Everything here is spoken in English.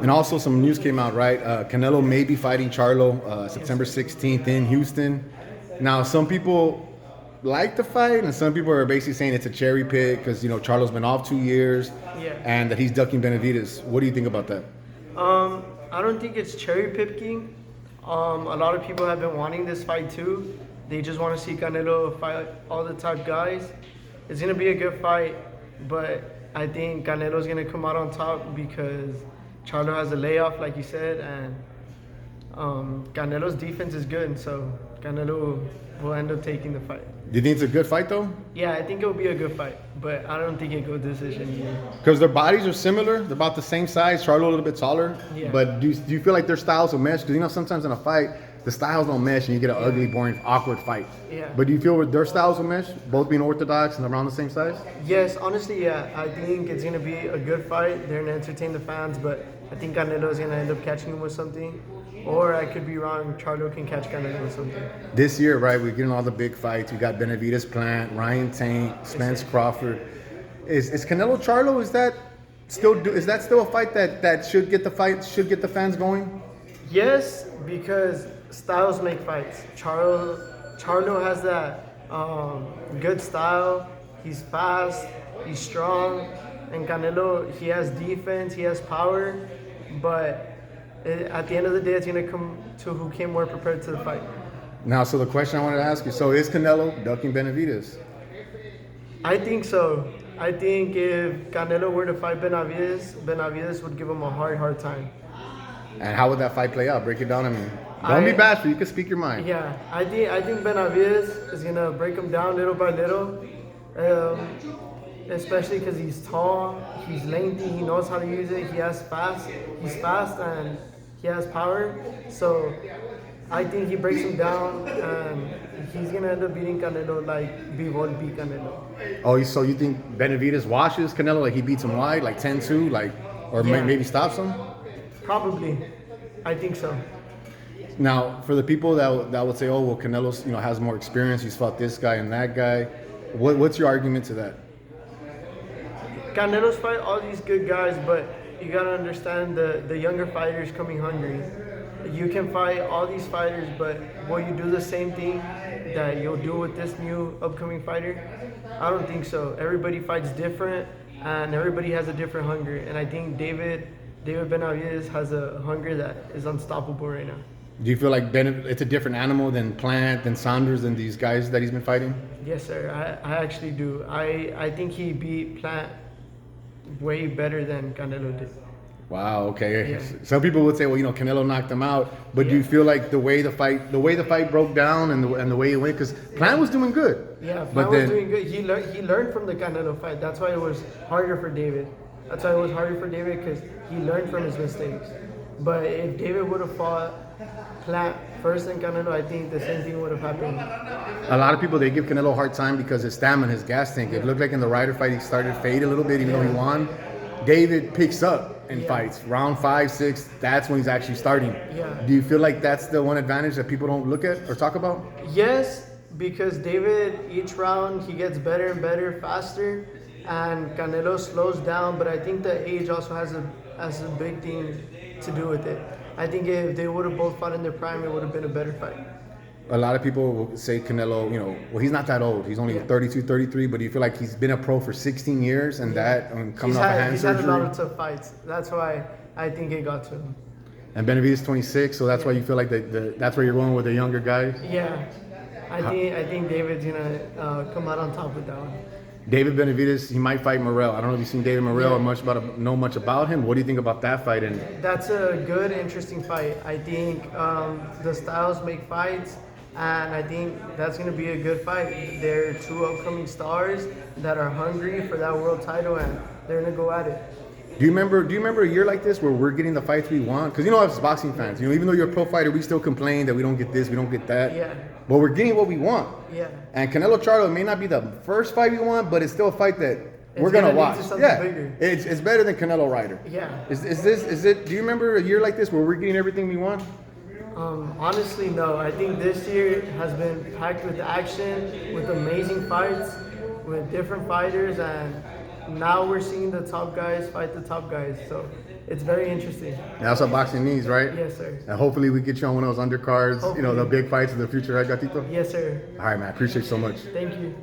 And also some news came out, right? Canelo may be fighting Charlo September 16th in Houston. Now, some people like the fight, and some people are basically saying it's a cherry pick because, Charlo's been off 2 years Yeah. and that he's ducking Benavidez. What do you think about that? I don't think it's cherry picking. A lot of people have been wanting this fight too. They just want to see Canelo fight all the top guys. It's gonna be a good fight, but I think Canelo's gonna come out on top because Charlo has a layoff, like you said, and Canelo's defense is good, so Canelo will end up taking the fight. Do you think it's a good fight, though? Yeah, I think it will be a good fight, but I don't think it goes decision either. Because their bodies are similar. They're about the same size. Charlo a little bit taller. Yeah. But do you feel like their styles will mesh? Because, sometimes in a fight, the styles don't mesh and you get an ugly, boring, awkward fight. Yeah. But do you feel their styles will mesh? Both being orthodox and around the same size? Yes, honestly, yeah. I think it's going to be a good fight. They're going to entertain the fans, but I think Canelo is going to end up catching him with something. Or I could be wrong, Charlo can catch Canelo with something. This year, right, we're getting all the big fights. We got Benavidez, Plant, Ryan Tank, Spence Crawford. Is Canelo Charlo? Is that still a fight that should get the fans going? Yes, because styles make fights. Charlo has that good style. He's fast, he's strong, and Canelo, he has defense, he has power, but at the end of the day, it's going to come to who came more prepared to the fight. Now, so the question I wanted to ask you, so is Canelo ducking Benavidez? I think so. I think if Canelo were to fight Benavidez would give him a hard time. And how would that fight play out? Break it down. I mean, don't be bashful. You can speak your mind. Yeah, I think Benavidez is gonna break him down little by little, especially because he's tall, he's lengthy, he knows how to use it. He's fast, and he has power. So I think he breaks him down, and he's gonna end up beating Canelo like Bivol beat Canelo. Oh, so you think Benavidez washes Canelo, like he beats him wide, like 10-2, or Yeah. maybe stops him? Probably, I think so. Now, for the people that would say, oh, well, Canelo, has more experience. He's fought this guy and that guy. What's your argument to that? Canelo's fight all these good guys, but you gotta understand the younger fighters coming hungry. You can fight all these fighters, but will you do the same thing that you'll do with this new upcoming fighter? I don't think so. Everybody fights different, and everybody has a different hunger. And I think David Benavidez has a hunger that is unstoppable right now. Do you feel like it's a different animal than Plant, than Saunders, than these guys that he's been fighting? Yes, sir. I actually do. I think he beat Plant way better than Canelo did. Wow. Okay. Yeah. Some people would say, well, Canelo knocked him out, but do you feel like the way the fight broke down and the way it went, because Plant was doing good. Yeah, Plant was doing good. He learned from the Canelo fight. That's why it was harder for David. Because he learned from his mistakes. But if David would have fought Plant first and Canelo, I think the same thing would have happened. A lot of people, they give Canelo a hard time because his stamina, his gas tank. It looked like in the Ryder fight he started to fade a little bit, even though he won. David picks up in fights. Round 5, 6, that's when he's actually starting. Yeah. Do you feel like that's the one advantage that people don't look at or talk about? Yes, because David, each round, he gets better and better, faster, and Canelo slows down, but I think the age also has a big thing to do with it. I think if they would have both fought in their prime, it would have been a better fight. A lot of people will say Canelo, well, he's not that old. He's only 32, 33, but do you feel like he's been a pro for 16 years and coming off a hand surgery? He's had a lot of tough fights. That's why I think it got to him. And Benavidez 26, so that's why you feel like that's where you're going with the younger guy? Yeah. I think David's going to come out on top with that one. David Benavidez, he might fight Morrell. I don't know if you've seen David Morrell or know much about him. What do you think about that fight? And that's a good, interesting fight. I think the styles make fights, and I think that's going to be a good fight. They're two upcoming stars that are hungry for that world title, and they're going to go at it. Do you remember a year like this where we're getting the fights we want? Because as boxing fans, even though you're a pro fighter, we still complain that we don't get this, we don't get that. Yeah. But we're getting what we want. Yeah. And Canelo Charlo may not be the first fight we want, but it's still a fight that we're gonna watch. Bigger. It's better than Canelo Ryder. Yeah. Is it? Do you remember a year like this where we're getting everything we want? Honestly, no. I think this year has been packed with action, with amazing fights, with different fighters, and now we're seeing the top guys fight the top guys. So it's very interesting. That's what boxing needs, right? Yes, sir. And hopefully we get you on one of those undercards, you know, the Hopefully. big fights in the future, right, Gatito? Yes, sir. All right, man. I appreciate you so much. Thank you.